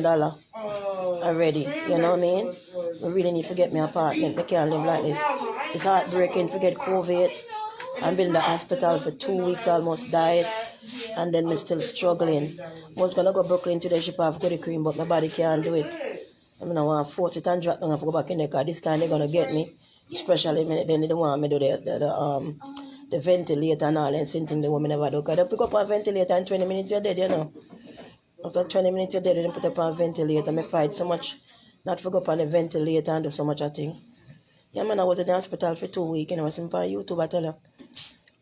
dollar already. You know what I mean? We really need to get me an apartment. We can't live like this. It's heartbreaking to get COVID. I've been in the hospital for 2 weeks, almost died. And then we're still struggling. I was gonna go Brooklyn today, ship off good cream, but my body can't do it. I mean, I want to force it and drop down and go back in there, because this time they're gonna get me. Especially when they don't want me to do the ventilator and all and something the woman never do. Because they pick up a ventilator in 20 minutes you're dead, you know. After 20 minutes you're dead, they put up on a ventilator. I fight so much not to go up on the ventilator and do so much, I think. Yeah, man, I was in the hospital for 2 weeks, and I was on YouTube, I tell you.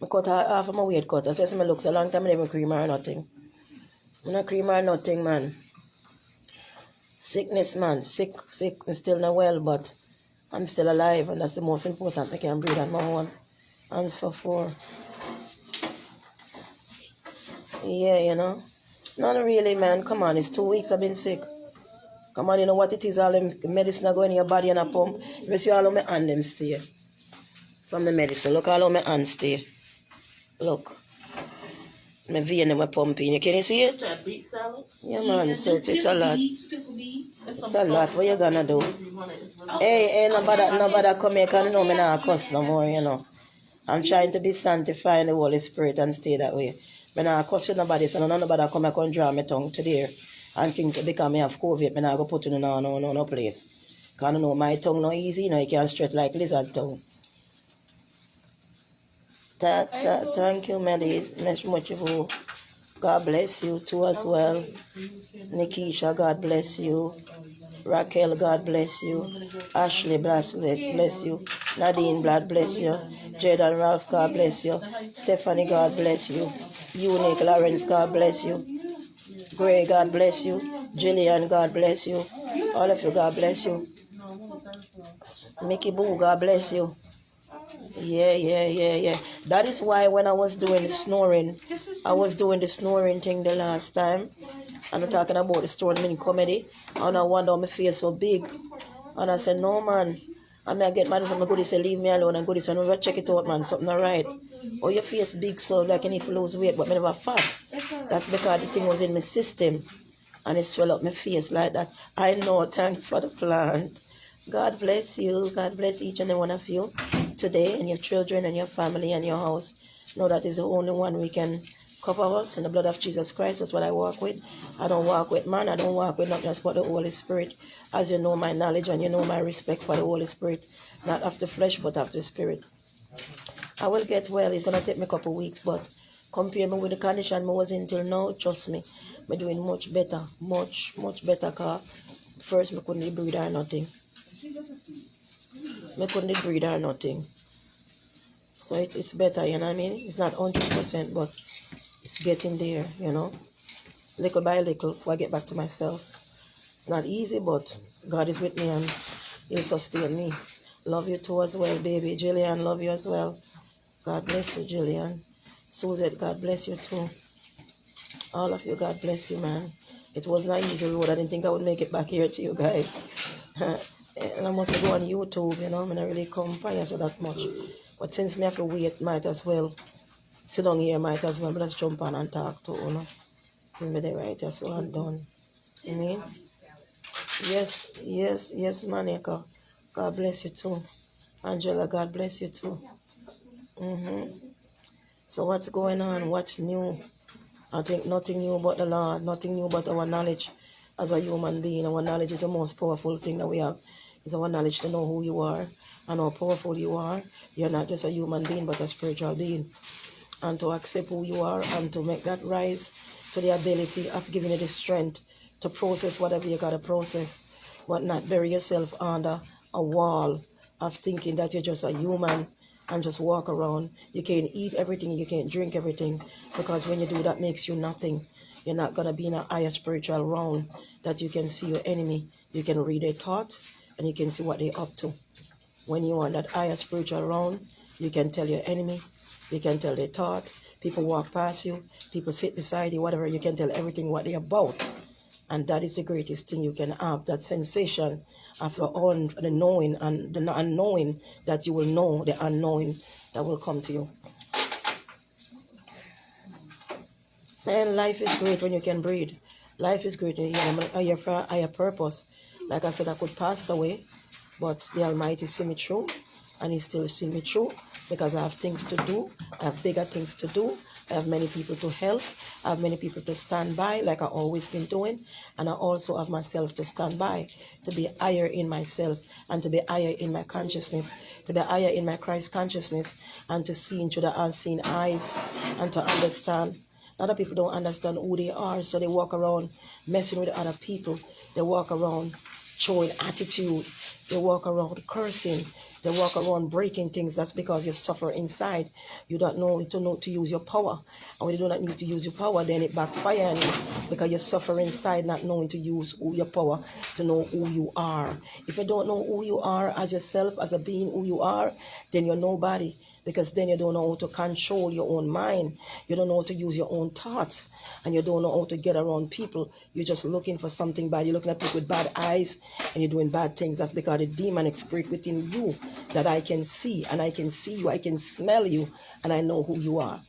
I cut half of my weight cut. I said, my looks a long time, I never cream or nothing. I'm not cream or nothing, man. Sickness, man. Sick, I'm still not well, but I'm still alive, and that's the most important. I can breathe on my own, and so forth. Yeah, you know. Not really, man. Come on, it's 2 weeks I've been sick. Come on, you know what it is, all the medicine are going in your body and a pump. You see all of my hand them stay from the medicine. Look all of my hands stay. Look. My vein and my pumping. Can you see it? That beet salad? Yeah, man. So it's a lot. It's a lot. What you gonna do? Hey, nobody come here because you know me not cuss no more, you know. I'm trying to be sanctified in the Holy Spirit and stay that way. When I cuss with nobody, so nobody come and draw my tongue to there. And things because I have COVID, I go put it in no place. Because I know my tongue no easy, you know, you can't stretch like lizard tongue. Thank you, Melly. Much of you. God bless you too as well. Nikisha, God bless you. Raquel, God bless you. Ashley, bless you. Nadine, God bless you. Jaden Ralph, God bless you. Stephanie, God bless you. Unique Lawrence, God bless you. Gray, God bless you. Jillian, God bless you. All of you, God bless you. Mickey Boo, God bless you. Yeah. That is why when I was doing the snoring, I was doing the snoring thing the last time. And I'm talking about the snoring in comedy. And I wonder my face so big. And I said, no, man. I mean, I get mad from my goodie, say, leave me alone. And goodie, say, no, check it out, man. Something not right. Oh, your face big, so like you need to lose weight, but I never fat. That's because the thing was in my system. And it swelled up my face like that. I know, thanks for the plant. God bless you. God bless each and every one of you today, and your children and your family and your house. Know that is the only one we can cover us in the blood of Jesus Christ. That's what I walk with. I don't walk with man. I don't walk with not just for the Holy Spirit. As you know my knowledge and you know my respect for the Holy Spirit. Not after flesh, but after spirit. I will get well. It's going to take me a couple of weeks, but compare me with the condition I was in till now, trust me, I'm doing much better. Much better, because first I couldn't breathe or nothing. I couldn't breathe or nothing. So it's better, you know what I mean? It's not 100%, but it's getting there, you know? Little by little, before I get back to myself. It's not easy, but God is with me and He'll sustain me. Love you too as well, baby. Jillian, love you as well. God bless you, Jillian. Suzette, God bless you too. All of you, God bless you, man. It was not easy road. I didn't think I would make it back here to you guys. And I must go on YouTube, you know. I'm not really come for you so that much. But since me have to wait, might as well sit down here, might as well. But let's jump on and talk to you know. Since me there right here, so I'm done. You mean? Yes, Monica. God bless you too. Angela, God bless you too. So what's going on? What's new? I think nothing new but the Lord, nothing new but our knowledge as a human being. Our knowledge is the most powerful thing that we have. It's our knowledge to know who you are and how powerful you are. You're not just a human being but a spiritual being. And to accept who you are and to make that rise to the ability of giving you the strength to process whatever you got to process, but not bury yourself under a wall of thinking that you're just a human and just walk around. You can't eat everything, you can't drink everything, because when you do that makes you nothing. You're not going to be in a higher spiritual realm that you can see your enemy. You can read their thought and you can see what they're up to. When you're on that higher spiritual realm, you can tell your enemy, you can tell their thought. People walk past you, people sit beside you, whatever, you can tell everything what they're about. And that is the greatest thing you can have, that sensation of the knowing and the unknowing, that you will know the unknowing that will come to you. And life is great when you can breathe. Life is great. I'm here for a higher purpose. Like I said, I could pass away, but the Almighty see me through, and He still see me through because I have things to do. I have bigger things to do. I have many people to help. I have many people to stand by, like I've always been doing. And I also have myself to stand by, to be higher in myself and to be higher in my consciousness, to be higher in my Christ consciousness, and to see into the unseen eyes and to understand. A lot of people don't understand who they are, so they walk around messing with other people. They walk around showing attitude. They walk around cursing. They walk around breaking things. That's because you suffer inside. You don't know to use your power. And when you do not need to use your power, then it backfires on you because you suffer inside not knowing to use your power to know who you are. If you don't know who you are as yourself, as a being who you are, then you're nobody. Because then you don't know how to control your own mind. You don't know how to use your own thoughts. And you don't know how to get around people. You're just looking for something bad. You're looking at people with bad eyes and you're doing bad things. That's because the demonic spirit within you that I can see. And I can see you. I can smell you. And I know who you are.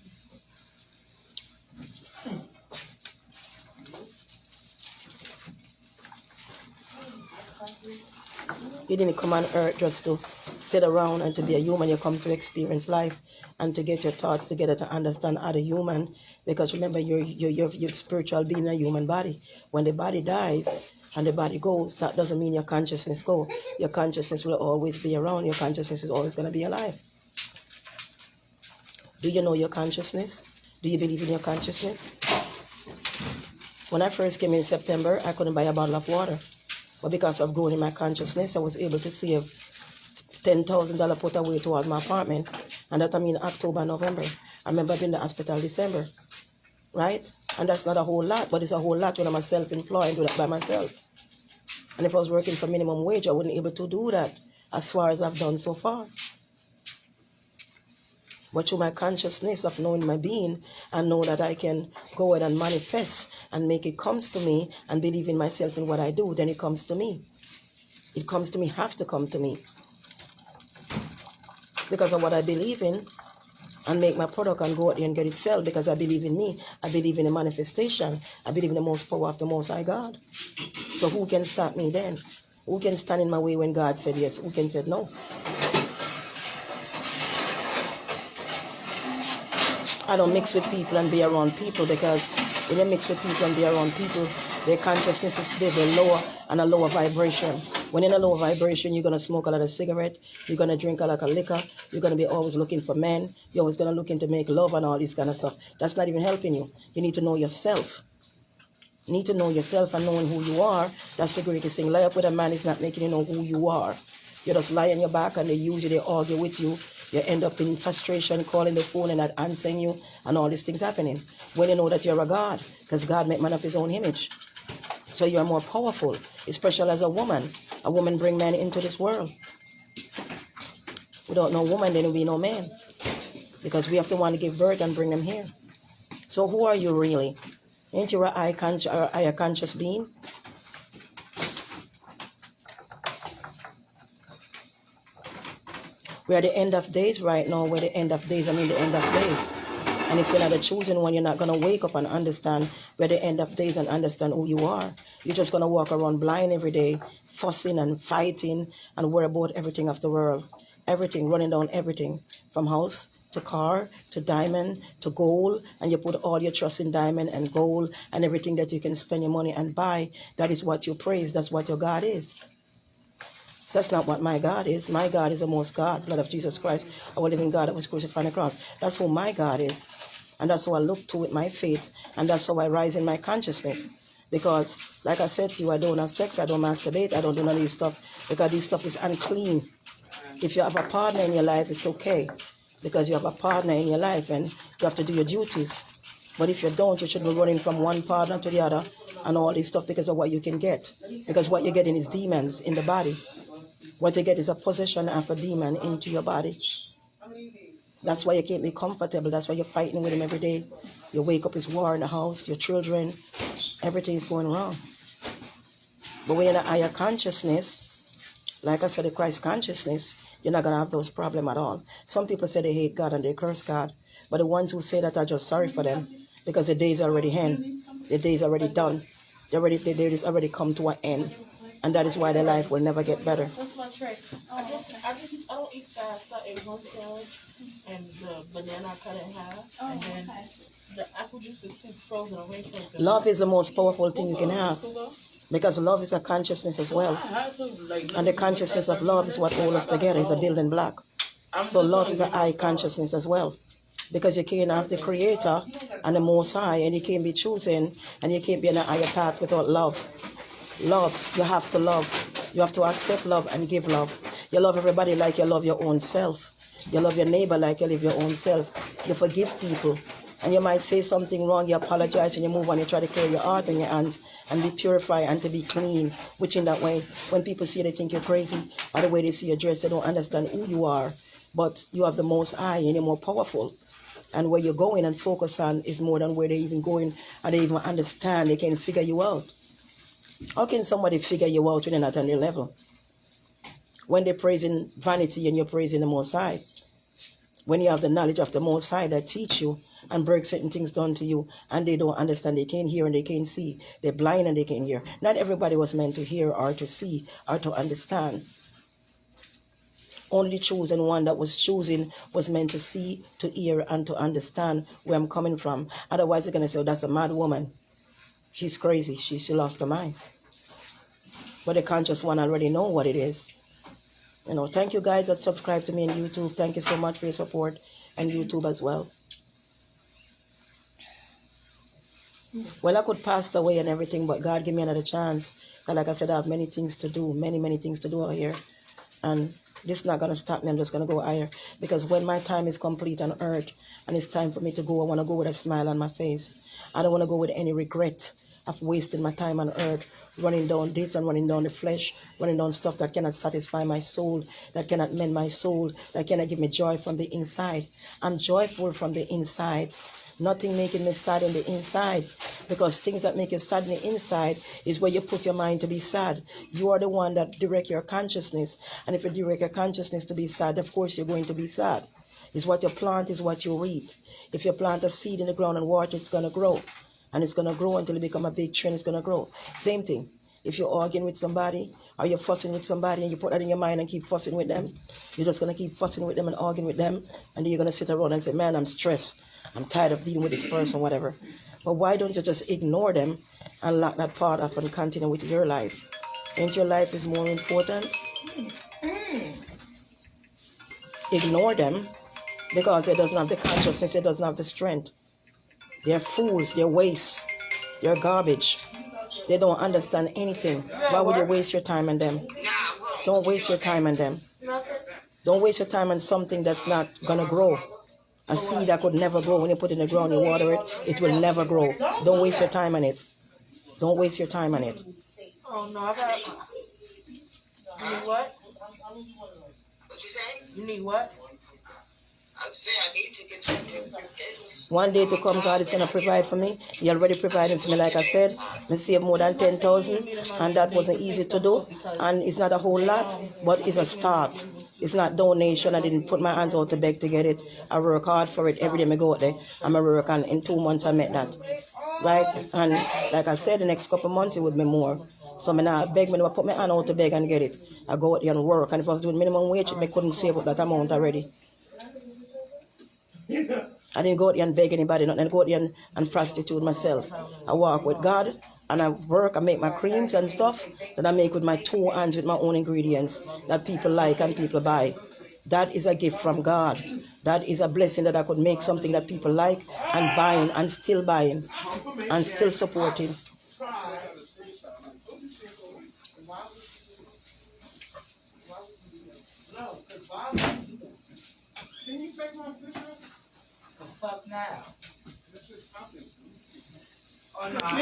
You didn't come on earth just to sit around and to be a human. You come to experience life and to get your thoughts together to understand other human. Because remember, you're spiritual being in a human body. When the body dies and the body goes, that doesn't mean your consciousness goes. Your consciousness will always be around. Your consciousness is always going to be alive. Do you know your consciousness? Do you believe in your consciousness? When I first came in September, I couldn't buy a bottle of water. But because of growing in my consciousness, I was able to save $10,000 put away towards my apartment. And that I mean October, November. I remember being in the hospital December. Right? And that's not a whole lot, but it's a whole lot when I'm self-employed and do that by myself. And if I was working for minimum wage, I wouldn't be able to do that as far as I've done so far. But through my consciousness of knowing my being, I know that I can go ahead and manifest and make it comes to me and believe in myself in what I do, then it comes to me. It comes to me, have to come to me. Because of what I believe in and make my product and go out there and get it sold because I believe in me. I believe in the manifestation. I believe in the most power of the Most High God. So who can stop me then? Who can stand in my way when God said yes? Who can say no? I don't mix with people and be around people because when you mix with people and be around people, their consciousness is they're lower and a lower vibration. When you're in a lower vibration, you're going to smoke a lot of cigarette, you're going to drink a lot of liquor, you're going to be always looking for men, you're always going to look into make love and all this kind of stuff. That's not even helping you. You need to know yourself. You need to know yourself and knowing who you are. That's the greatest thing. Lie up with a man is not making you know who you are. You just lie on your back and they usually argue with you. You end up in frustration, calling the phone and not answering you, and all these things happening. When you know that you're a God, because God made man of his own image. So you're more powerful, especially as a woman. A woman bring men into this world. Without no woman, there will be no man. Because we have to want to give birth and bring them here. So who are you really? Ain't you a higher conscious being? We're at the end of days right now. We're the end of days. I mean the end of days. And if you're not the chosen one, you're not going to wake up and understand we're the end of days and understand who you are. You're just going to walk around blind every day, fussing and fighting and worry about everything of the world. Everything, running down everything. From house to car to diamond to gold. And you put all your trust in diamond and gold and everything that you can spend your money and buy. That is what you praise. That's what your God is. That's not what my God is. My God is the most God, blood of Jesus Christ, our living God that was crucified on the cross. That's who my God is. And that's how I look to with my faith. And that's how I rise in my consciousness. Because, like I said to you, I don't have sex, I don't masturbate, I don't do none of this stuff. Because this stuff is unclean. If you have a partner in your life, it's okay. Because you have a partner in your life and you have to do your duties. But if you don't, you should be running from one partner to the other and all this stuff because of what you can get. Because what you're getting is demons in the body. What you get is a possession of a demon into your body. That's why you can't be comfortable. That's why you're fighting with him every day. You wake up, it's war in the house, your children, everything is going wrong. But when you're in a higher consciousness, like I said, the Christ consciousness, you're not going to have those problems at all. Some people say they hate God and they curse God. But the ones who say that are just sorry for them because the day's already end. The day's already done. They just already come to an end, and that is why their life will never get better. That's my tray. I don't eat fast. I ate one sandwich and the banana I cut in half, and then the apple juice is too frozen away from it. Love is the most powerful thing you can have, because love is a consciousness as well, and the consciousness of love is what holds us together. It's a building block. So love is a high consciousness as well, because you can't have the Creator and the Most High, and you can't be choosing, and you can't be on a higher path without love. Love, you have to love. You have to accept love and give love. You love everybody like you love your own self. You love your neighbor like you live your own self. You forgive people. And you might say something wrong, you apologize, and you move on. You try to clear your heart and your hands and be purified and to be clean. Which in that way, when people see you, they think you're crazy. Or the way they see your dress, they don't understand who you are. But you have the Most High and you're more powerful. And where you're going and focus on is more than where they're even going, and they even understand, they can figure you out. How can somebody figure you out when you're not on their level? When they're praising vanity and you're praising the Most High. When you have the knowledge of the Most High that teach you and break certain things down to you, and they don't understand, they can't hear and they can't see. They're blind and they can't hear. Not everybody was meant to hear or to see or to understand. Only the chosen one that was chosen was meant to see, to hear, and to understand where I'm coming from. Otherwise, they're going to say, oh, that's a mad woman. She's crazy. She lost her mind. But the conscious one already know what it is. You know, thank you guys that subscribe to me on YouTube. Thank you so much for your support, and YouTube as well. Well, I could pass away and everything, but God give me another chance. And like I said, I have many things to do, many things to do out here. And this is not going to stop me. I'm just going to go higher. Because when my time is complete on earth and it's time for me to go, I want to go with a smile on my face. I don't want to go with any regret of wasting my time on earth, running down this and running down the flesh, running down stuff that cannot satisfy my soul, that cannot mend my soul, that cannot give me joy from the inside. I'm joyful from the inside. Nothing making me sad in the inside, because things that make you sad in the inside is where you put your mind to be sad. You are the one that direct your consciousness, and if you direct your consciousness to be sad, of course you're going to be sad. It's what you plant is what you reap. If you plant a seed in the ground and water, it's going to grow, and it's going to grow until it become a big tree, and it's going to grow. Same thing. If you're arguing with somebody or you're fussing with somebody and you put that in your mind and keep fussing with them, you're just going to keep fussing with them and arguing with them, and then you're going to sit around and say, man, I'm stressed. I'm tired of dealing with this person, whatever. But why don't you just ignore them and lock that part off and continue with your life? Ain't your life is more important? Ignore them because it doesn't have the consciousness, it doesn't have the strength. They're fools, they're waste, they're garbage. They don't understand anything. Why would you waste your time on them? Don't waste your time on them. Don't waste your time on something that's not going to grow. A seed that could never grow. When you put it in the ground, you water it, it will never grow. Don't waste your time on it. Don't waste your time on it. Oh, no, I got... You need what? What you say? You need what? I say I need to get some things. One day to come, God is going to provide for me. He already provided for me, like I said. I saved more than 10,000, and that wasn't easy to do. And it's not a whole lot, but it's a start. It's not donation. I didn't put my hands out to beg to get it. I work hard for it every day I go out there. I'm a work, and in 2 months I met that. Right? And like I said, the next couple of months it would be more. So I now beg me to put my hand out to beg and get it. I go out there and work. And if I was doing minimum wage, I couldn't save up that amount already. I didn't go out there and beg anybody, nothing. I go out there and prostitute myself. I walk with God, and I work, I make my creams and stuff that I make with my 2 hands with my own ingredients that people like and people buy. That is a gift from God. That is a blessing that I could make something that people like and buying and still buying and still supporting.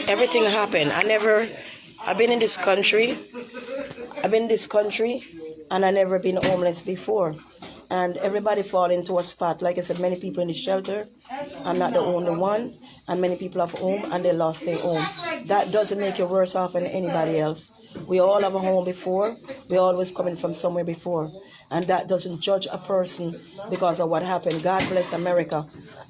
Everything happened. I've been in this country and I never been homeless before. And everybody fall into a spot. Like I said, many people in the shelter. I'm not the only one. And many people have home and they lost their home. That doesn't make you worse off than anybody else. We all have a home before. We always coming from somewhere before. And that doesn't judge a person because of what happened. God bless America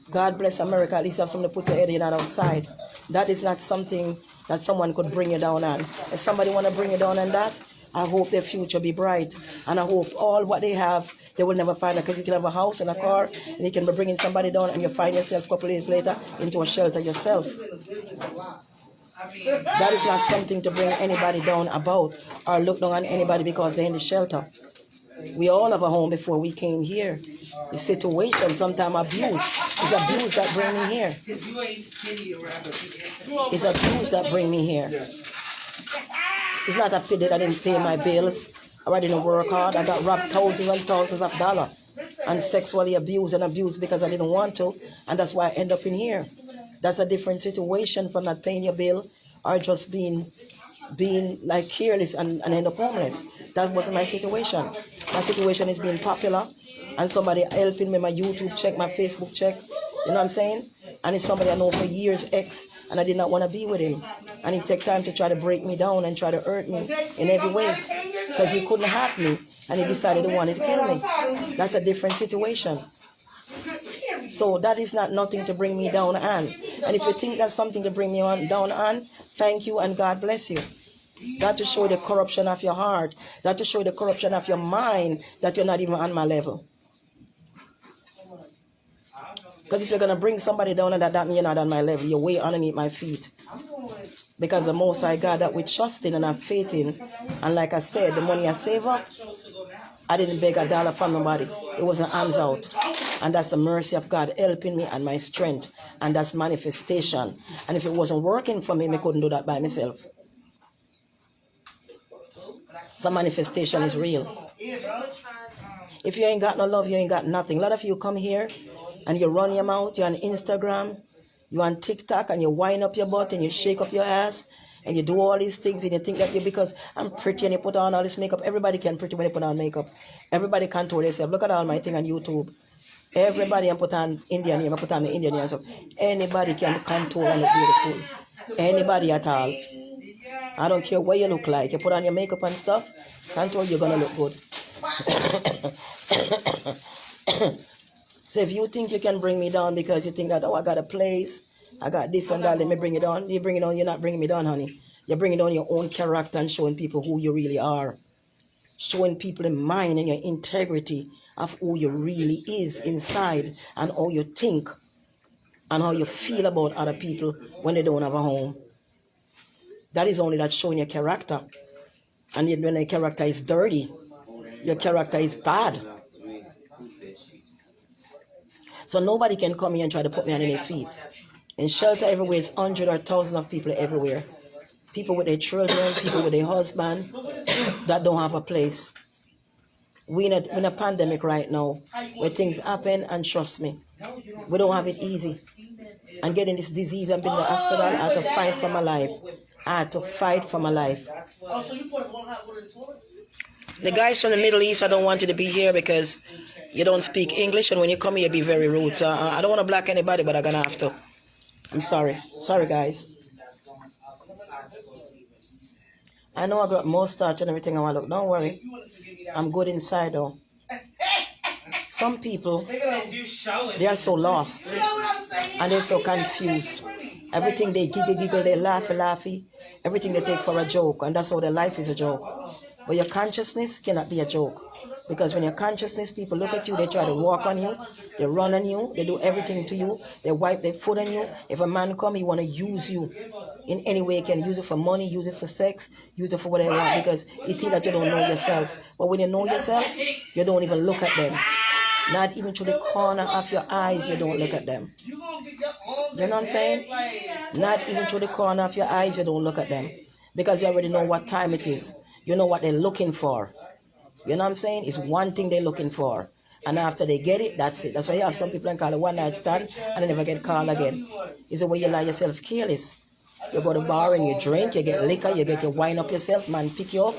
God bless America, at least you have something to put your head in and outside. That is not something that someone could bring you down on. If somebody want to bring you down on that, I hope their future be bright. And I hope all what they have, they will never find it. Because you can have a house and a car, and you can be bringing somebody down, and you find yourself a couple of days later into a shelter yourself. That is not something to bring anybody down about or look down on anybody because they're in the shelter. We all have a home before we came here. The situation, sometimes abuse. It's abuse that bring me here. It's abuse that bring me here. It's not a pity that I didn't pay my bills or I didn't work hard. I got robbed thousands and thousands of dollars and sexually abused and abused because I didn't want to, and that's why I end up in here. That's a different situation from not paying your bill or just being like careless and end up homeless. That wasn't my situation. My situation is being popular and somebody helping me, my YouTube check, my Facebook check. You know what I'm saying? And it's somebody I know for years, ex, and I did not want to be with him. And he take time to try to break me down and try to hurt me in every way because he couldn't have me and he decided he wanted to kill me. That's a different situation. So that is not nothing to bring me down on. And if you think that's something to bring me down on, thank you and God bless you. That to show the corruption of your heart. That to show the corruption of your mind that you're not even on my level. Because if you're going to bring somebody down and that means you're not on my level, you're way underneath my feet. Because the Most High God that we trust in and have faith in, and like I said, the money I save up, I didn't beg a dollar from nobody. It wasn't hands out. And that's the mercy of God helping me and my strength. And that's manifestation. And if it wasn't working for me, I couldn't do that by myself. So manifestation is real. If you ain't got no love, you ain't got nothing. A lot of you come here and you run your mouth, you're on Instagram, you're on TikTok, and you wind up your butt and you shake up your ass and you do all these things and you think that you, because I'm pretty and you put on all this makeup. Everybody can pretty when they put on makeup. Everybody contour themselves. Look at all my thing on YouTube. Everybody can put on Indian name, I put on the Indian name. So anybody can contour and look beautiful. Anybody at all. I don't care what you look like. You put on your makeup and stuff, contour, you're going to look good. So if you think you can bring me down because you think that, oh, I got a place, I got this and that, let me bring it down. You bring it down, you're not bringing me down, honey. You're bringing down your own character and showing people who you really are. Showing people the mind and your integrity of who you really is inside and how you think and how you feel about other people when they don't have a home. That is only that showing your character. And when your character is dirty, your character is bad. So nobody can come here and try to put me on their feet. In shelter everywhere, it's hundreds or thousands of people everywhere. People with their children, people with their husband that don't have a place. We're in a pandemic right now where things happen, and trust me, we don't have it easy. And getting this disease and being in the hospital, I had to fight for my life. I had to fight for my life. The guys from the Middle East, I don't want you to be here because you don't speak English, and when you come here, be very rude. So I don't want to block anybody, but I'm going to have to. I'm sorry. Sorry, guys. I know I got mustache and everything I want to look. Don't worry. I'm good inside, though. Some people, they are so lost. And they're so confused. Everything they giggle, they laughy. Everything they take for a joke. And that's how their life is a joke. But your consciousness cannot be a joke. Because when your consciousness, people look at you, they try to walk on you, they run on you, they do everything to you, they wipe their foot on you. If a man come, he want to use you in any way. He can use it for money, use it for sex, use it for whatever you want, because he think that you don't know yourself. But when you know yourself, you don't even look at them. Not even to the corner of your eyes, you don't look at them. You know what I'm saying? Not even to the corner of your eyes, you don't look at them. Because you already know what time it is. You know what they're looking for. You know what I'm saying? It's one thing they're looking for. And after they get it, that's it. That's why you have some people and call it one night stand and they never get called again. It's the way you lie yourself careless. You go to the bar and you drink, you get liquor, you get your wine up yourself, man pick you up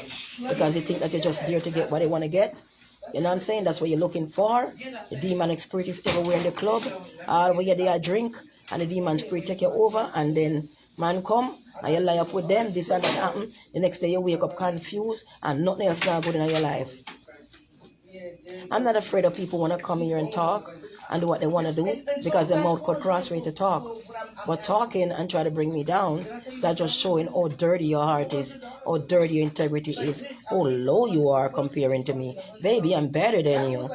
because you think that you're just there to get what they want to get. You know what I'm saying? That's what you're looking for. The demon spirit is everywhere in the club. All where you're there drink and the demon spirit take you over, and then man come and you lie up with them, this and that happen. The next day you wake up confused and nothing else not good in your life. I'm not afraid of people want to come here and talk. and do what they want to do because their mouth cut cross way to talk. But talking and try to bring me down, that's just showing how dirty your heart is, how dirty your integrity is, how low you are comparing to me. Baby, I'm better than you.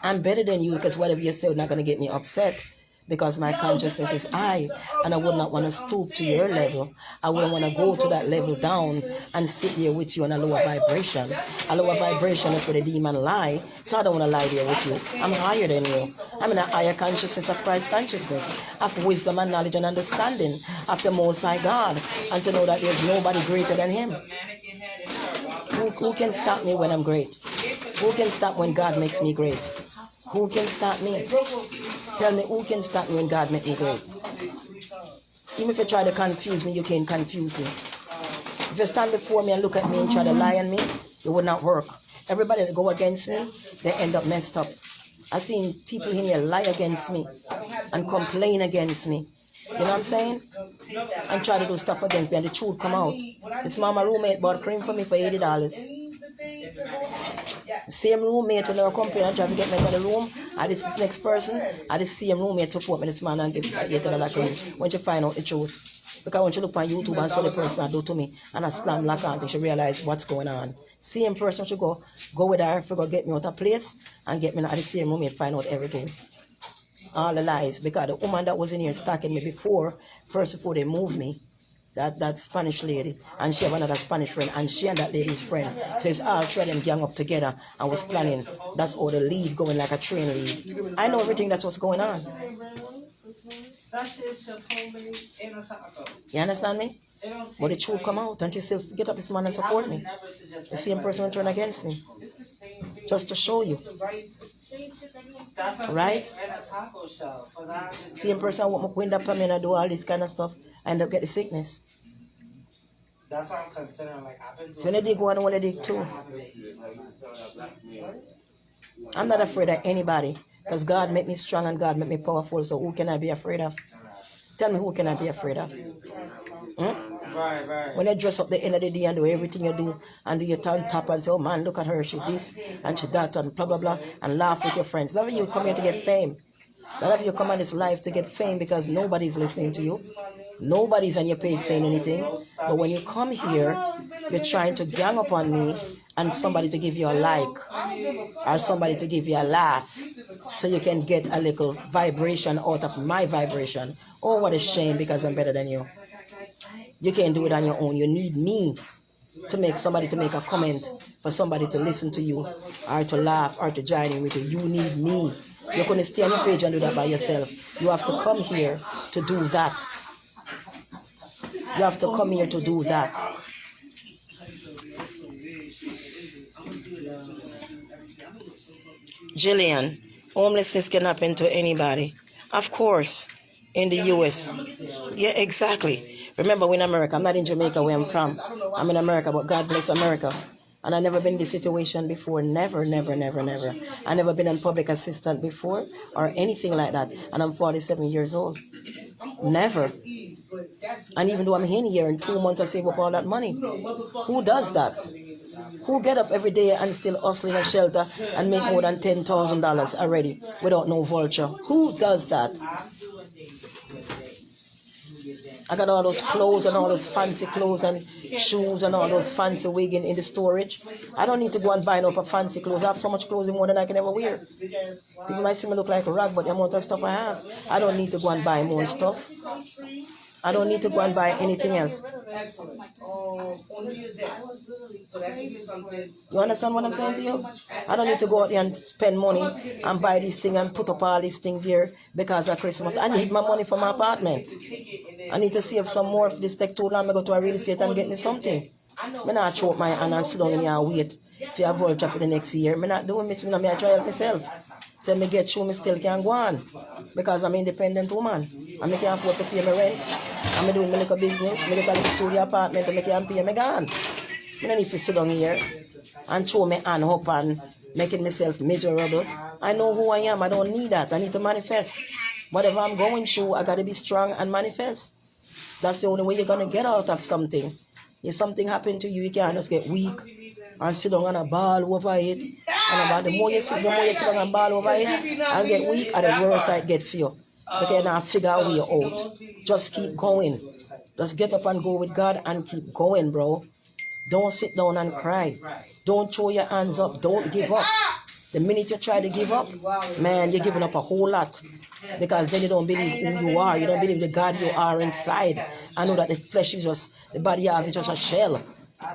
I'm better than you because whatever you say is not going to get me upset because my consciousness is high and I would not want to stoop to your level. I wouldn't want to go to that level down and sit there with you on a lower vibration. A lower vibration is where the demon lie, so I don't want to lie there with you. I'm higher than you. I'm in a higher consciousness of Christ consciousness, of wisdom and knowledge and understanding of the Most High God, and to know that there's nobody greater than Him. Who can stop me when I'm great? Who can stop when God makes me great? Who can stop me? Tell me, who can stop me when God makes me great? Even if you try to confuse me, you can't confuse me. If you stand before me and look at me and try to lie on me, it would not work. Everybody that go against me, they end up messed up. I've seen people in here lie against me and complain against me. You know what I'm saying? And try to do stuff against me and the truth come out. This mama roommate bought cream for me for $80. Same roommate when I complain and try to get me into the room, and this next person, and the same roommate support me this man and give $80 cream when you find out the truth. Because when you look on YouTube and saw the person I do to me and I slam like until she realize what's going on. Same person should go with her, figure get me out of place and get me at the same roommate, find out everything. All the lies, because the woman that was in here stalking me before they moved me, that Spanish lady, and she have another Spanish friend, and she and that lady's friend. So it's all three of them gang up together and was planning. That's all the lead going like a train lead. I know everything that's what's going on. You understand me? But the truth come out and she still get up this man and support me. The same person will turn against me. Just to show you. Right? Same person will wind up on me and do all this kind of stuff and end up get the sickness. That's what I'm considering. Like, I've been doing. So when they dig one, I want to dig two. I'm not afraid of anybody because God made me strong and God made me powerful. So who can I be afraid of? Tell me, who can I be afraid of? Right. When you dress up the end of the day and do everything you do and do your tongue tap and say, oh man, look at her, she this and she that and blah blah blah, and laugh with your friends. A lot of you come here to get fame. A lot of you come on this life to get fame because nobody's listening to you. Nobody's on your page saying anything. But when you come here, you're trying to gang up on me and somebody to give you a like or somebody to give you a laugh so you can get a little vibration out of my vibration. Oh, what a shame, because I'm better than you. You can't do it on your own. You need me to make somebody to make a comment, for somebody to listen to you or to laugh or to join in with you. You need me. You couldn't stay on your page and do that by yourself. You have to come here to do that. You have to come here to do that. Jillian, homelessness can happen to anybody. Of course, in the U.S. Yeah, exactly. Remember, we're in America. I'm not in Jamaica where I'm from. I'm in America, but God bless America. And I've never been in this situation before. Never. I've never been a public assistant before or anything like that. And I'm 47 years old. Never. And even though I'm in here in 2 months, I save up all that money. Who does that? Who get up every day and still hustling a shelter and make more than $10,000 already without no vulture? Who does that? I got all those clothes and all those fancy clothes and shoes and all those fancy wigging in the storage. I don't need to go and buy up a fancy clothes. I have so much clothes more than I can ever wear. People might see me look like a rag, but the amount of stuff I have, I don't need to go and buy more stuff. I don't need to go and buy anything else. You understand what I'm saying to you? I don't need to go out there and spend money and buy this thing and put up all these things here because of Christmas. I need my money for my apartment. I need to save some more. If this take too long, I go to a real estate and get me something. I'm not choke my hand and sit down in here and wait for a vulture for the next year. I'm not doing it. I try help myself. So I get through, I still can go on because I'm an independent woman. I can't afford to pay my rent. I'm doing my little business. I get a little studio apartment and I can pay my gun. I don't need to sit down here and throw my hand up and making myself miserable. I know who I am. I don't need that. I need to manifest. Whatever I'm going through, I got to be strong and manifest. That's the only way you're going to get out of something. If something happened to you, you can't just get weak and sit down and a ball over it. And about the more you sit down and ball over it and get weak, and the worse I get for you. Because now figure a way out. Just keep going. Just get up and go with God and keep going, bro. Don't sit down and cry. Don't throw your hands up. Don't give up. The minute you try to give up, man, you're giving up a whole lot. Because then you don't believe who you are. You don't believe the God you are inside. I know that the flesh is just, the body you have is just a shell.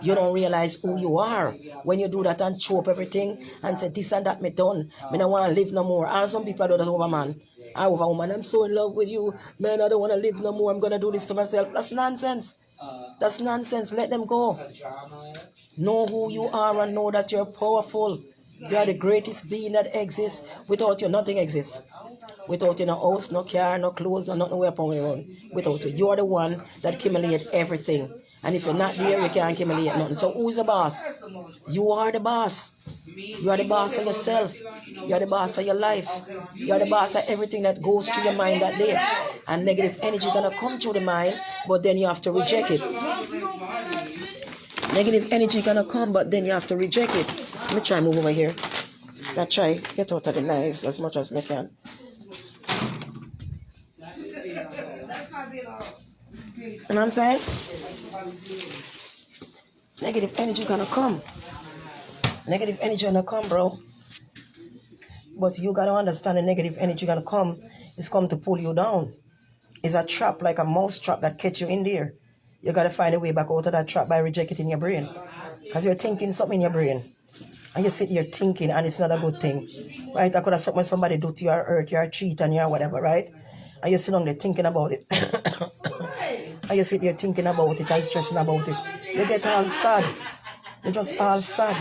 You don't realize who you are. When you do that and throw up everything and say this and that me done, me don't want to live no more. And some people do that over man. I over woman, I'm so in love with you. Man, I don't want to live no more. I'm going to do this to myself. That's nonsense. That's nonsense. Let them go. Know who you are and know that you're powerful. You are the greatest being that exists. Without you, nothing exists. Without you, no house, no car, no clothes, no nothing upon your own. Without you, you are the one that accumulates everything. And if you're not there, you can't accumulate nothing. So who's the boss? You are the boss. You are the boss of yourself. You are the boss of your life. You are the boss of everything that goes through your mind that day. And negative energy is going to come through the mind, but then you have to reject it. Negative energy going to come, but then you have to reject it. Let me try move over here. I try get out of the noise as much as I can. You know what I'm saying? Negative energy gonna come. Negative energy gonna come, bro. But you gotta understand the negative energy gonna come. It's come to pull you down. It's a trap, like a mouse trap that catch you in there. You gotta find a way back out of that trap by rejecting your brain. Because you're thinking something in your brain. And you sit here thinking, and it's not a good thing. Right? I could have something somebody do to you, or hurt you, or cheat on you, or whatever, right? And you sit down there thinking about it. And you sit there thinking about it and stressing about it. You get all sad. You're just all sad.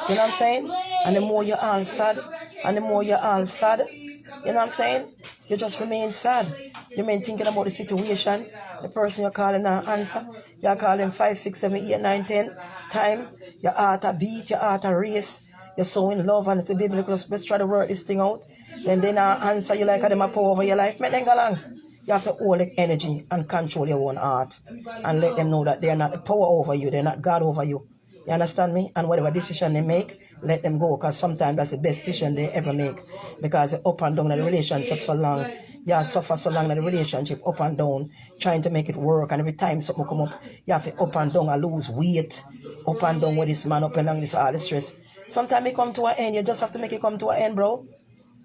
You know what I'm saying? And the more you're all sad, and the more you're all sad, you know what I'm saying? You just remain sad. You remain thinking about the situation. The person you're calling now answer. You're calling 5, 6, 7, 8, 9, 10 time. Your heart a beat, your heart a race. You're so in love and say, baby, let's try to work this thing out. And then I answer you like them a power over your life. Make them go along. You have to hold the energy and control your own heart. And let them know that they're not the power over you. They're not God over you. You understand me? And whatever decision they make, let them go. Because sometimes that's the best decision they ever make. Because you're up and down in the relationship so long. You suffer so long in the relationship, up and down, trying to make it work. And every time something come up, you have to up and down and lose weight. Up and down with this man, up and down this all the stress. Sometimes it come to an end. You just have to make it come to an end, bro.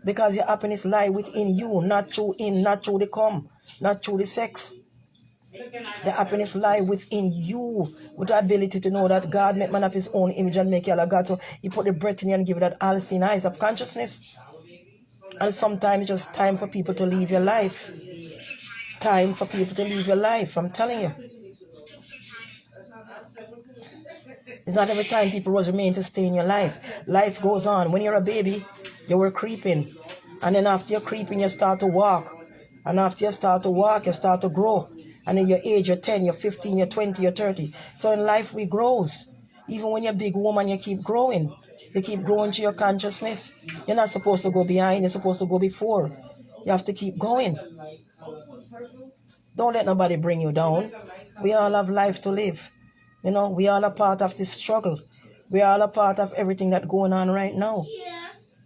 Because your happiness lies within you, not through him, not through the cum, not through the sex. The happiness lies within you, with the ability to know that God made man of his own image and make you like God. So he put the breath in you and give you that all-seeing eyes of consciousness. And sometimes it's just time for people to live your life. Time for people to live your life, I'm telling you. It's not every time people was remain to stay in your life. Life goes on. When you're a baby, you were creeping. And then after you're creeping, you start to walk. And after you start to walk, you start to grow. And in your age, you're 10, you're 15, you're 20, you're 30. So in life, we grows. Even when you're a big woman, you keep growing. You keep growing to your consciousness. You're not supposed to go behind. You're supposed to go before. You have to keep going. Don't let nobody bring you down. We all have life to live. You know, we all are part of this struggle. We all are part of everything that's going on right now.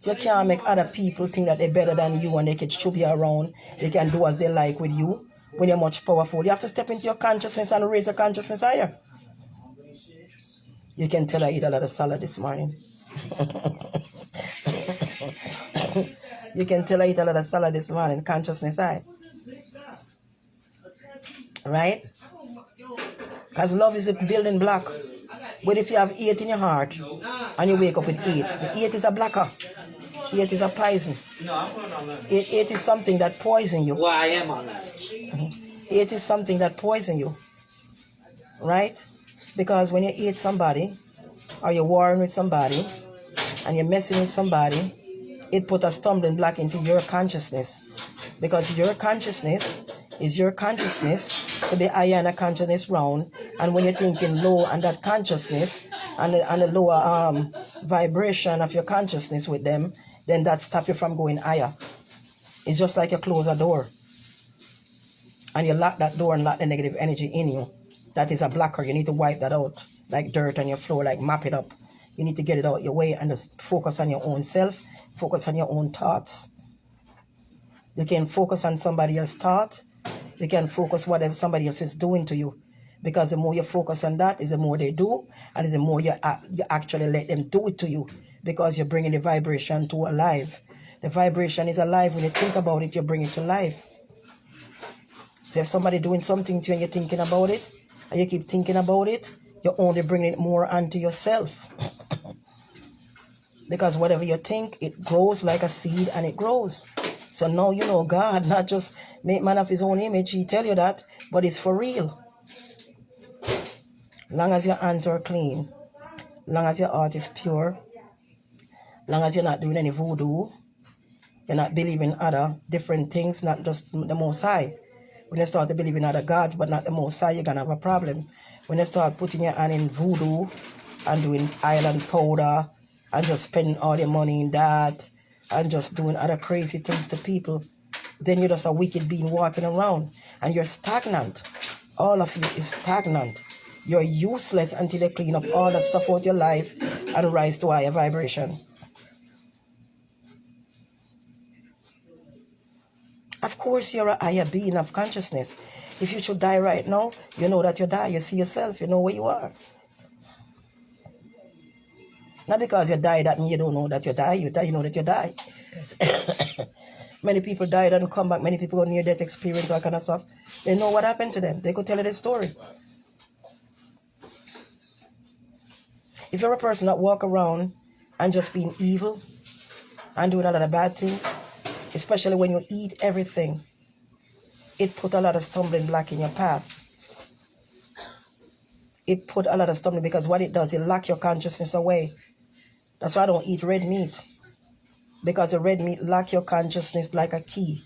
You can't make other people think that they're better than you and they can shove you around. They can do as they like with you when you're much powerful. You have to step into your consciousness and raise your consciousness higher. You can tell I eat a lot of salad this morning. You can tell I eat a lot of salad this morning. Consciousness high. Right? Because love is a building block. But if you have 8 in your heart and you wake up with 8, the 8 is a blocker. 8 is a poison. No, I'm going on that. 8 is something that poisons you. Well, I am on that. 8 is something that poisons you. Right? Because when you eat somebody, or you're warring with somebody, and you're messing with somebody, it put a stumbling block into your consciousness. Because your consciousness is your consciousness to be higher in a consciousness round. And when you're thinking low on that consciousness and the lower vibration of your consciousness with them, then that stops you from going higher. It's just like you close a door and you lock that door and lock the negative energy in you. That is a blocker. You need to wipe that out like dirt on your floor, like mop it up. You need to get it out your way and just focus on your own self, focus on your own thoughts. You can focus on somebody else's thoughts. You can focus whatever somebody else is doing to you. Because the more you focus on that, is the more they do, and is the more you actually let them do it to you. Because you're bringing the vibration to alive. The vibration is alive. When you think about it, you bring it to life. So if somebody doing something to you and you're thinking about it, and you keep thinking about it, you're only bringing it more onto yourself. Because whatever you think, it grows like a seed and it grows. So now you know God not just make man of his own image. He tell you that, but it's for real. Long as your hands are clean, long as your heart is pure, long as you're not doing any voodoo, you're not believing other different things, not just the Most High. When you start to believe in other gods, but not the Most High, you're going to have a problem. When you start putting your hand in voodoo and doing island powder and just spending all your money in that and just doing other crazy things to people, then you're just a wicked being walking around and you're stagnant. All of you is stagnant. You're useless until you clean up all that stuff out your life and rise to higher vibration. Of course, you're a higher being of consciousness. If you should die right now, you know that you die. You see yourself. You know where you are. Not because you die, that means you don't know that you die. You die, you know that you die. Many people died and come back. Many people got near-death experience, all kind of stuff. They know what happened to them. They could tell you the story. If you're a person that walk around and just being evil and doing a lot of bad things, especially when you eat everything, it put a lot of stumbling block in your path. It put a lot of stumbling because what it does, it lock your consciousness away. That's why I don't eat red meat. Because the red meat lock your consciousness like a key.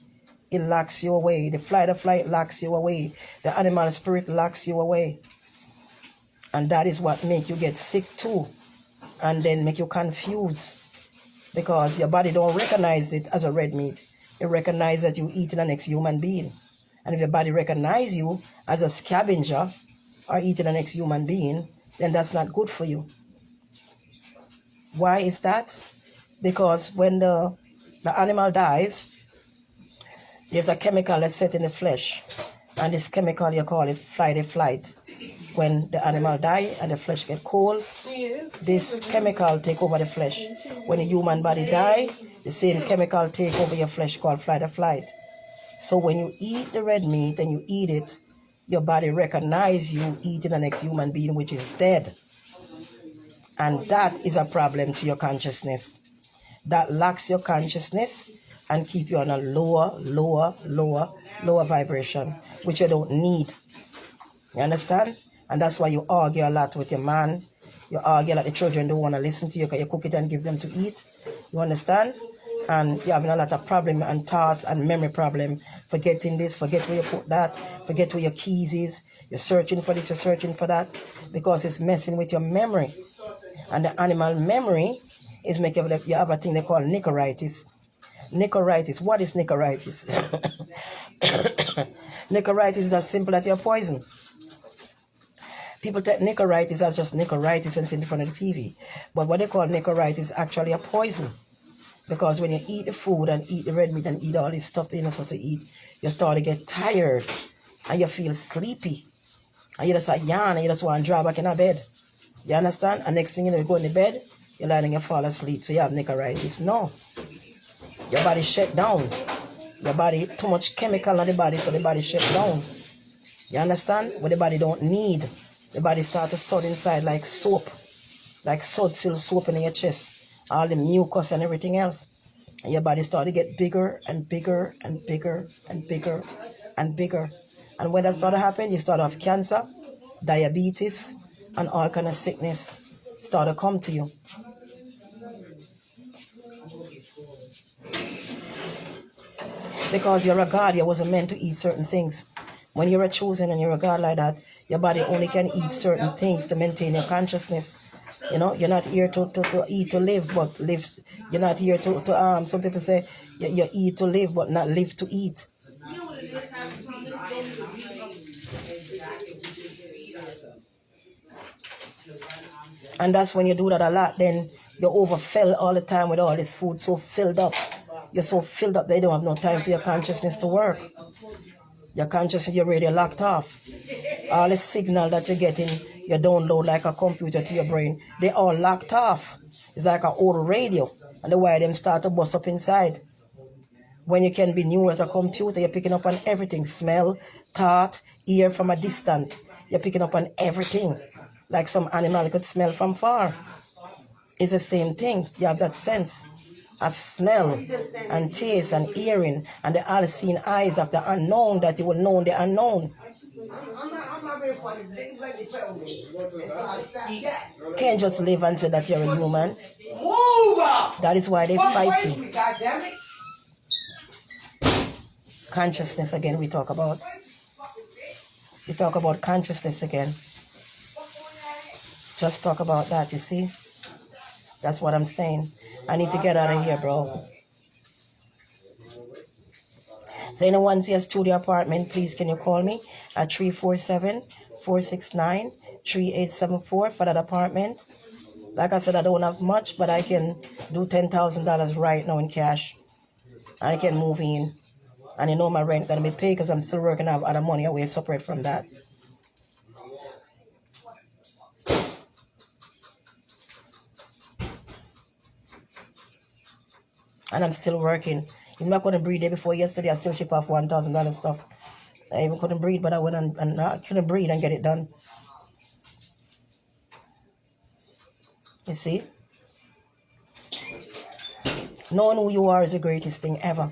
It locks you away. The flight locks you away. The animal spirit locks you away. And that is what make you get sick too. And then make you confused. Because your body don't recognize it as a red meat. It recognize that you eating an ex-human being. And if your body recognize you as a scavenger or eating an ex-human being, then that's not good for you. Why is that? Because when the animal dies, there's a chemical that's set in the flesh. And this chemical, you call it flight. When the animal die and the flesh get cold, this chemical take over the flesh. When a human body die, the same chemical take over your flesh called flight. So when you eat the red meat and you eat it, your body recognize you eating an ex-human being which is dead. And that is a problem to your consciousness. That locks your consciousness and keep you on a lower vibration, which you don't need. You understand? And that's why you argue a lot with your man. You argue like the children don't want to listen to you because you cook it and give them to eat. You understand? And you're having a lot of problem and thoughts and memory problem. Forgetting this, forget where you put that, forget where your keys is. You're searching for this, you're searching for that. Because it's messing with your memory. And the animal memory is making you have a thing they call nicoritis. Nicoritis. What is nicoritis? Nicoritis is as simple as your poison. People take nicoritis as just nicoritis and sit in front of the TV. But what they call nicoritis is actually a poison. Because when you eat the food and eat the red meat and eat all this stuff that you're not supposed to eat, you start to get tired and you feel sleepy. And you just yawn and you just want to draw back in a bed. You understand? And next thing you know, you go in the bed, you lie and you fall asleep. So you have nicoritis. No. Your body shut down. Your body, too much chemical in the body, so the body shut down. You understand? What the body don't need. The body starts to sud inside like soap. Like still soap in your chest. All the mucus and everything else. And your body starts to get bigger and bigger and bigger and bigger and bigger. And when that starts to happen, you start to have cancer, diabetes, and all kind of sickness start to come to you. Because you're a God, you wasn't meant to eat certain things. When you're a chosen and you're a God like that, your body only can eat certain things to maintain your consciousness. You know, you're not here to eat to live, but live. You're not here to some people say you eat to live, but not live to eat. And that's when you do that a lot, then you overfill all the time with all this food, so filled up. You're so filled up that you don't have no time for your consciousness to work. Your consciousness, you're already locked off. All the signal that you're getting, you download like a computer to your brain, they all locked off. It's like an old radio, and the wire them start to bust up inside. When you can be new as a computer, you're picking up on everything. Smell, thought, ear from a distance. You're picking up on everything. Like some animal could smell from far. It's the same thing. You have that sense of smell and taste and hearing and the all-seeing eyes of the unknown that you will know the unknown. Can't just live and say that you're a human. That is why they fight you. Consciousness again we talk about. We talk about consciousness again. Just talk about that, you see? That's what I'm saying. I need to get out of here, bro. So anyone see a studio apartment, please can you call me at 347-469-3874 for that apartment. Like I said, I don't have much, but I can do $10,000 right now in cash. And I can move in. And you know my rent gonna be paid because I'm still working out other money away separate from that. And I'm still working. Even though I couldn't breathe day before yesterday, I still ship off $1,000 stuff. I even couldn't breathe, but I went and I couldn't breathe and get it done. You see? Knowing who you are is the greatest thing ever.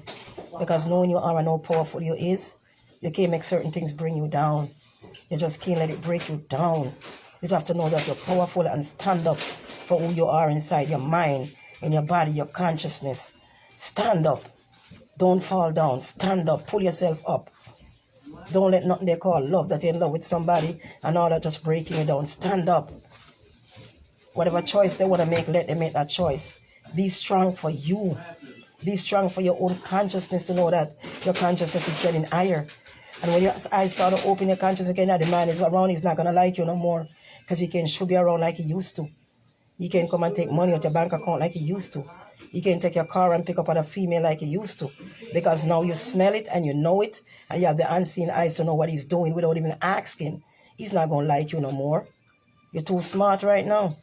Because knowing you are and how powerful you is, you can't make certain things bring you down. You just can't let it break you down. You have to know that you're powerful and stand up for who you are inside your mind, in your body, your consciousness. Stand up. Don't fall down. Stand up. Pull yourself up. Don't let nothing they call love that you're in love with somebody and all that just breaking you down. Stand up. Whatever choice they want to make, let them make that choice. Be strong for you. Be strong for your own consciousness to know that your consciousness is getting higher. And when your eyes start to open your consciousness again, the man is around, he's not going to like you no more. Because he can show you around like he used to. He can come and take money out your bank account like he used to. He can take your car and pick up other female like he used to. Because now you smell it and you know it. And you have the unseen eyes to know what he's doing without even asking. He's not going to like you no more. You're too smart right now.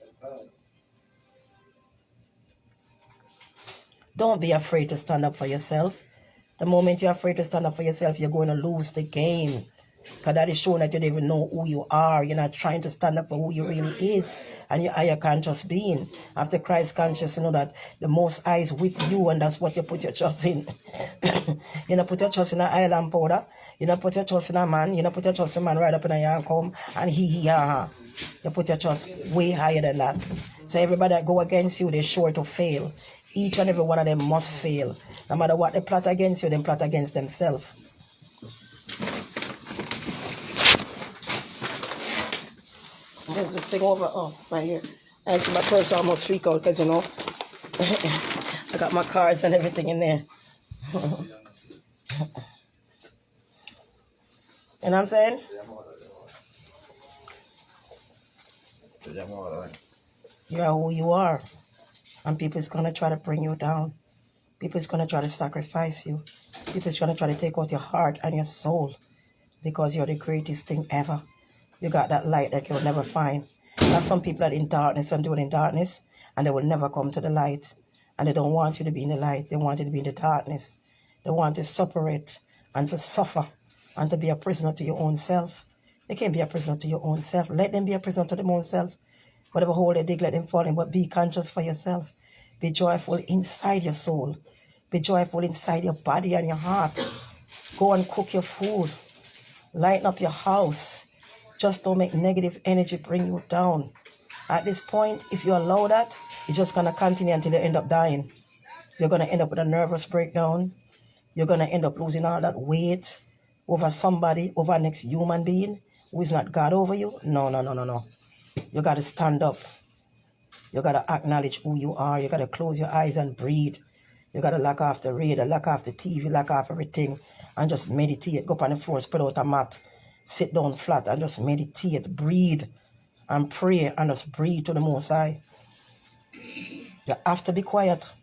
Don't be afraid to stand up for yourself. The moment you're afraid to stand up for yourself, you're going to lose the game. Because that is showing that you don't even know who you are. You're not trying to stand up for who you really is. And your higher conscious being. After Christ conscious, you know that the Most High is with you. And that's what you put your trust in. You don't put your trust in an island powder. You don't put your trust in a man. You don't put your trust in a man right up in a yard come. And ha. You put your trust way higher than that. So everybody that go against you, they're sure to fail. Each and every one of them must fail. No matter what they plot against you, they plot against themselves. There's this thing over, right here. I see my purse almost freak out because, you know, I got my cards and everything in there. You know what I'm saying? You are who you are. And people is going to try to bring you down. People is going to try to sacrifice you. People is going to try to take out your heart and your soul. Because you're the greatest thing ever. You got that light that you'll never find. There are some people that are in darkness and doing in darkness. And they will never come to the light. And they don't want you to be in the light. They want you to be in the darkness. They want to separate and to suffer. And to be a prisoner to your own self. They can't be a prisoner to your own self. Let them be a prisoner to their own self. Whatever hole they dig, let them fall in. But be conscious for yourself. Be joyful inside your soul. Be joyful inside your body and your heart. Go and cook your food. Lighten up your house. Just don't make negative energy bring you down. At this point, if you allow that, it's just going to continue until you end up dying. You're going to end up with a nervous breakdown. You're going to end up losing all that weight over somebody, over a next human being who is not God over you. No. You got to stand up. You got to acknowledge who you are. You got to close your eyes and breathe. You got to lock off the radio, lock off the TV, lock off everything and just meditate. Go up on the floor, spread out a mat. Sit down flat and just meditate. Breathe. and pray and just breathe to the Most High. You have to be quiet.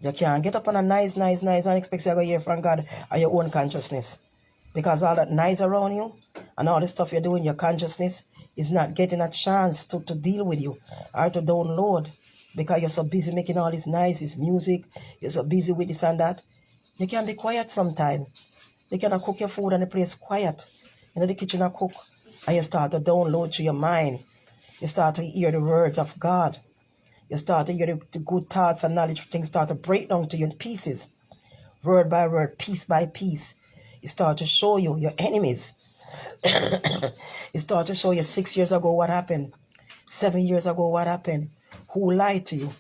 You can't get up on a nice and expect you're going to hear from God or your own consciousness. Because all that noise around you and all the stuff you're doing, your consciousness is not getting a chance to deal with you or to download. Because you're so busy making all this noise, this music, you're so busy with this and that. You can be quiet sometime. You cannot cook your food and the place quiet. You know the kitchen and cook. And you start to download to your mind. You start to hear the words of God. You start to hear the good thoughts and knowledge. Things start to break down to you in pieces. Word by word, piece by piece. It start to show you your enemies. It start to show you 6 years ago what happened. 7 years ago what happened. Who lied to you?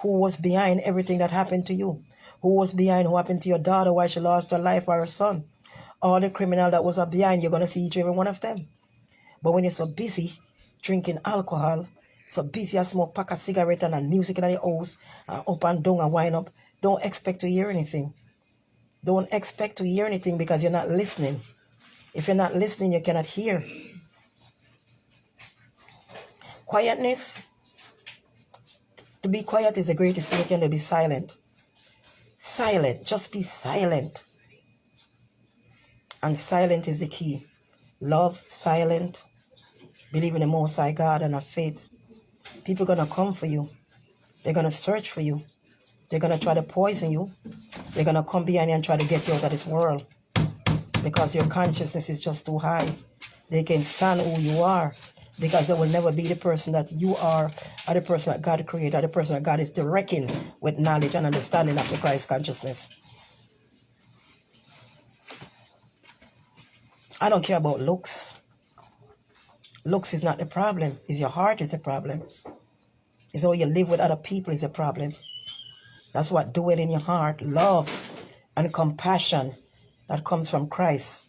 Who was behind everything that happened to you? Who was behind what happened to your daughter while she lost her life or her son? All the criminal that was up behind, you're going to see each and every one of them. But when you're so busy drinking alcohol, so busy as smoke pack of cigarette and music in the house, and up and down and wind up, don't expect to hear anything. Don't expect to hear anything because you're not listening. If you're not listening, you cannot hear. Quietness. To be quiet is the greatest thing you can do. Be silent. Silent. Just be silent. And silent is the key. Love, silent. Believe in the Most High God and have faith. People are going to come for you. They're going to search for you. They're going to try to poison you. They're going to come behind you and try to get you out of this world. Because your consciousness is just too high. They can stand who you are. Because they will never be the person that you are, or the person that God created, or the person that God is directing with knowledge and understanding of the Christ consciousness. I don't care about looks. Looks is not the problem. It's your heart is the problem. It's how you live with other people is the problem. That's what dwell in your heart. Love and compassion that comes from Christ.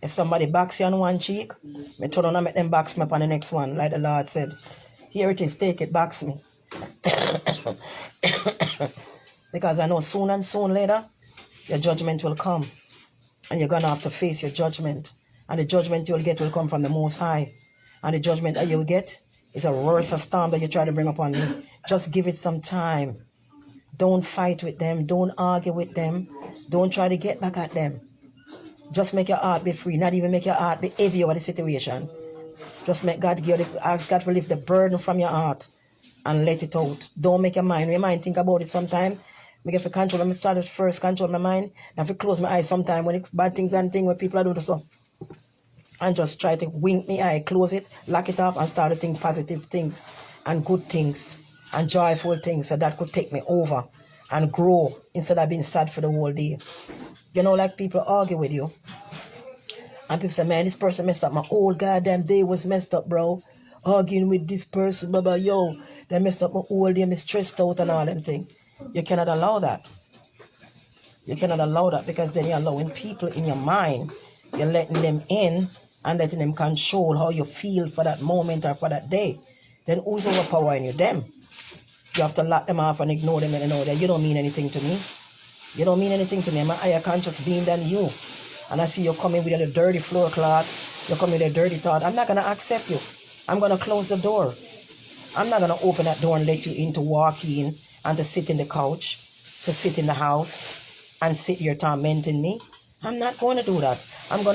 If somebody backs you on one cheek, me turn on and make them backs me up on the next one, like the Lord said. Here it is, take it, backs me. Because I know soon and soon later, your judgment will come. And you're going to have to face your judgment. And the judgment you'll get will come from the Most High. And the judgment that you'll get is a worse storm that you try to bring upon you. Just give it some time. Don't fight with them. Don't argue with them. Don't try to get back at them. Just make your heart be free. Not even make your heart be heavy over the situation. Just make God give you ask God to lift the burden from your heart and let it out. Don't make your mind. When your mind think about it sometime. Make it for control. Let me start at first, control my mind. And if I close my eyes sometime when it's bad things and things where people are doing stuff. And just try to wink my eye, close it, lock it off, and start to think positive things and good things and joyful things so that could take me over and grow instead of being sad for the whole day. You know, like people argue with you. And people say, man, this person messed up. My whole goddamn day was messed up, bro. Arguing with this person, blah, blah, yo. They messed up my whole day. I'm stressed out and all them things. You cannot allow that. You cannot allow that because then you're allowing people in your mind. You're letting them in and letting them control how you feel for that moment or for that day. Then who's overpowering you? Them. You have to lock them off and ignore them and know that you don't mean anything to me. You don't mean anything to me. I'm a higher conscious being than you. And I see you coming with a dirty floor cloth. You're coming with a dirty thought. I'm not going to accept you. I'm going to close the door. I'm not going to open that door and let you in to walk in and to sit in the couch, to sit in the house and sit here tormenting me. I'm not going to do that. I'm going to